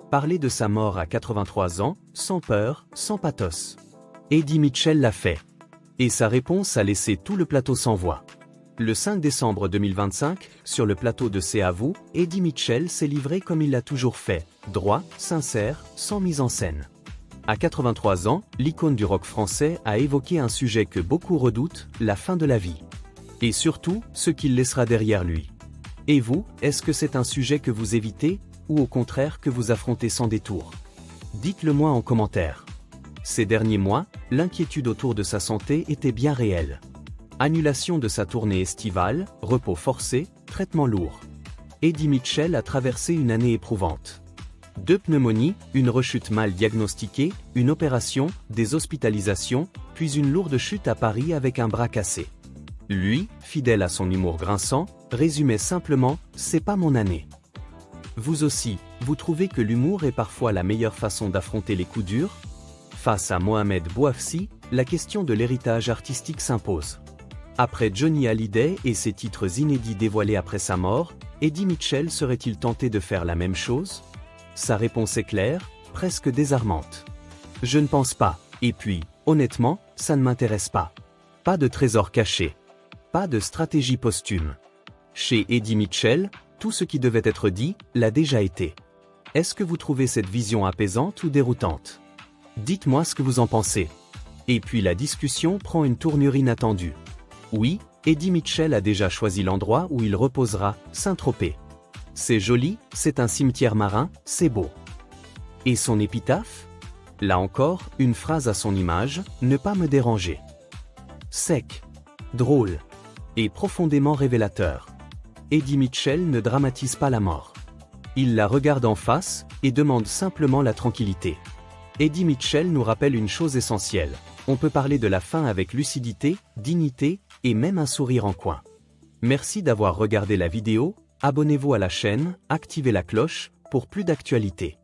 Parler de sa mort à 83 ans, sans peur, sans pathos. Eddie Mitchell l'a fait. Et sa réponse a laissé tout le plateau sans voix. Le 5 décembre 2025, sur le plateau de C'est à vous, Eddie Mitchell s'est livré comme il l'a toujours fait, droit, sincère, sans mise en scène. À 83 ans, l'icône du rock français a évoqué un sujet que beaucoup redoutent, la fin de la vie. Et surtout, ce qu'il laissera derrière lui. Et vous, est-ce que c'est un sujet que vous évitez, ou au contraire que vous affrontez sans détour? Dites-le moi en commentaire. Ces derniers mois, l'inquiétude autour de sa santé était bien réelle. Annulation de sa tournée estivale, repos forcé, traitement lourd. Eddie Mitchell a traversé une année éprouvante. 2 pneumonies, une rechute mal diagnostiquée, une opération, des hospitalisations, puis une lourde chute à Paris avec un bras cassé. Lui, fidèle à son humour grinçant, résumait simplement « c'est pas mon année ». Vous aussi, vous trouvez que l'humour est parfois la meilleure façon d'affronter les coups durs? Face à Mohamed Bouafsi, la question de l'héritage artistique s'impose. Après Johnny Hallyday et ses titres inédits dévoilés après sa mort, Eddie Mitchell serait-il tenté de faire la même chose? Sa réponse est claire, presque désarmante. Je ne pense pas, et puis, honnêtement, ça ne m'intéresse pas. Pas de trésor caché. Pas de stratégie posthume. Chez Eddie Mitchell, tout ce qui devait être dit, l'a déjà été. Est-ce que vous trouvez cette vision apaisante ou déroutante? Dites-moi ce que vous en pensez. Et puis la discussion prend une tournure inattendue. Oui, Eddie Mitchell a déjà choisi l'endroit où il reposera, Saint-Tropez. C'est joli, c'est un cimetière marin, c'est beau. Et son épitaphe? Là encore, une phrase à son image, ne pas me déranger. Sec, drôle et profondément révélateur. Eddie Mitchell ne dramatise pas la mort. Il la regarde en face et demande simplement la tranquillité. Eddie Mitchell nous rappelle une chose essentielle. On peut parler de la fin avec lucidité, dignité et même un sourire en coin. Merci d'avoir regardé la vidéo, abonnez-vous à la chaîne, activez la cloche pour plus d'actualités.